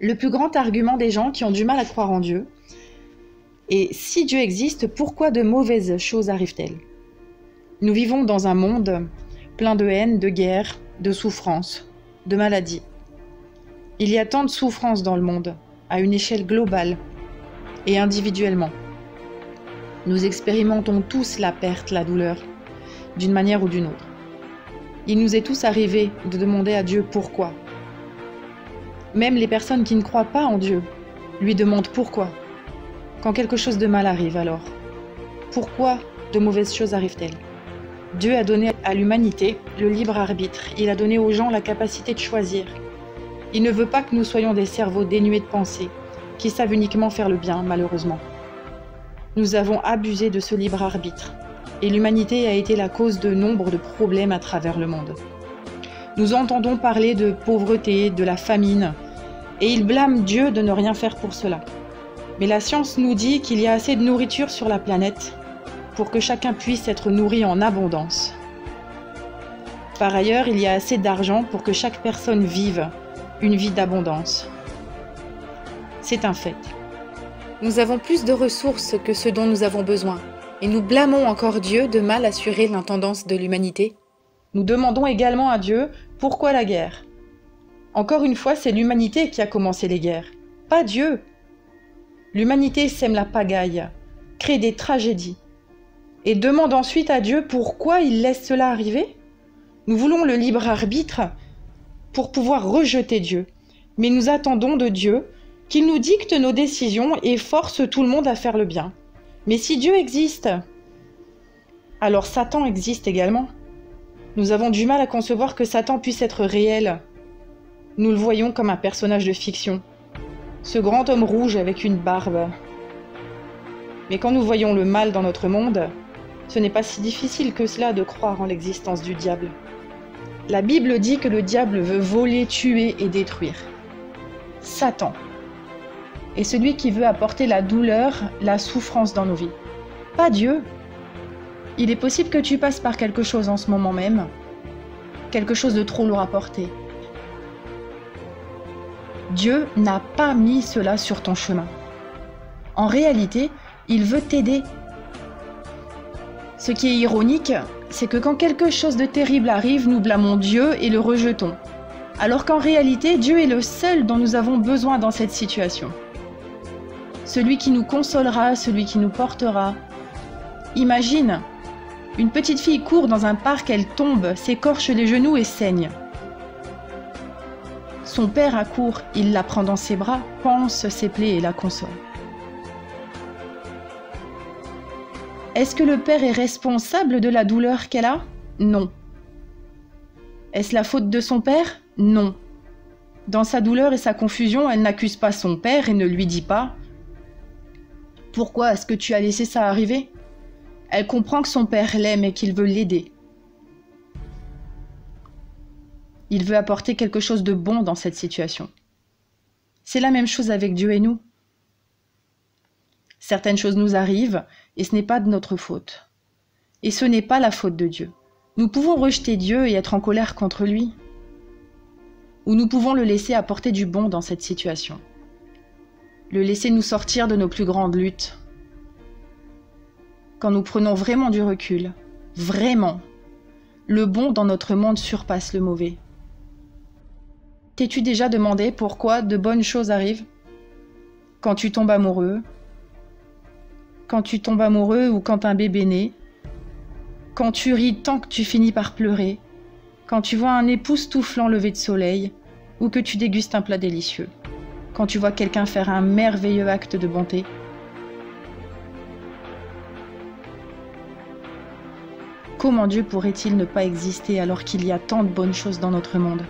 Le plus grand argument des gens qui ont du mal à croire en Dieu est: si Dieu existe, pourquoi de mauvaises choses arrivent-elles? Nous vivons dans un monde plein de haine, de guerre, de souffrance, de maladies. Il y a tant de souffrances dans le monde, à une échelle globale et individuellement. Nous expérimentons tous la perte, la douleur, d'une manière ou d'une autre. Il nous est tous arrivé de demander à Dieu pourquoi. Même les personnes qui ne croient pas en Dieu lui demandent pourquoi. Quand quelque chose de mal arrive alors, pourquoi de mauvaises choses arrivent-elles? Dieu a donné à l'humanité le libre arbitre. Il a donné aux gens la capacité de choisir. Il ne veut pas que nous soyons des cerveaux dénués de pensée, qui savent uniquement faire le bien, malheureusement. Nous avons abusé de ce libre arbitre, et l'humanité a été la cause de nombre de problèmes à travers le monde. Nous entendons parler de pauvreté, de la famine, et ils blâment Dieu de ne rien faire pour cela. Mais la science nous dit qu'il y a assez de nourriture sur la planète pour que chacun puisse être nourri en abondance. Par ailleurs, il y a assez d'argent pour que chaque personne vive une vie d'abondance. C'est un fait. Nous avons plus de ressources que ce dont nous avons besoin, et nous blâmons encore Dieu de mal assurer l'intendance de l'humanité. Nous demandons également à Dieu pourquoi la guerre. Encore une fois, c'est l'humanité qui a commencé les guerres, pas Dieu. L'humanité sème la pagaille, crée des tragédies, et demande ensuite à Dieu pourquoi il laisse cela arriver. Nous voulons le libre arbitre pour pouvoir rejeter Dieu, mais nous attendons de Dieu qu'il nous dicte nos décisions et force tout le monde à faire le bien. Mais si Dieu existe, alors Satan existe également. Nous avons du mal à concevoir que Satan puisse être réel. Nous le voyons comme un personnage de fiction, ce grand homme rouge avec une barbe. Mais quand nous voyons le mal dans notre monde, ce n'est pas si difficile que cela de croire en l'existence du diable. La Bible dit que le diable veut voler, tuer et détruire. Satan est celui qui veut apporter la douleur, la souffrance dans nos vies. Pas Dieu. Il est possible que tu passes par quelque chose en ce moment même, quelque chose de trop lourd à porter. Dieu n'a pas mis cela sur ton chemin. En réalité, il veut t'aider. Ce qui est ironique, c'est que quand quelque chose de terrible arrive, nous blâmons Dieu et le rejetons. Alors qu'en réalité, Dieu est le seul dont nous avons besoin dans cette situation. Celui qui nous consolera, celui qui nous portera. Imagine, une petite fille court dans un parc, elle tombe, s'écorche les genoux et saigne. Son père accourt, il la prend dans ses bras, panse ses plaies et la console. Est-ce que le père est responsable de la douleur qu'elle a? Non. Est-ce la faute de son père? Non. Dans sa douleur et sa confusion, elle n'accuse pas son père et ne lui dit pas « Pourquoi est-ce que tu as laissé ça arriver ?» Elle comprend que son père l'aime et qu'il veut l'aider. Il veut apporter quelque chose de bon dans cette situation. C'est la même chose avec Dieu et nous. Certaines choses nous arrivent et ce n'est pas de notre faute. Et ce n'est pas la faute de Dieu. Nous pouvons rejeter Dieu et être en colère contre lui. Ou nous pouvons le laisser apporter du bon dans cette situation. Le laisser nous sortir de nos plus grandes luttes. Quand nous prenons vraiment du recul, vraiment, le bon dans notre monde surpasse le mauvais. T'es-tu déjà demandé pourquoi de bonnes choses arrivent? Quand tu tombes amoureux, ou quand un bébé naît, quand tu ris tant que tu finis par pleurer, quand tu vois un époustouflant lever de soleil, ou que tu dégustes un plat délicieux, quand tu vois quelqu'un faire un merveilleux acte de bonté. Comment Dieu pourrait-il ne pas exister alors qu'il y a tant de bonnes choses dans notre monde ?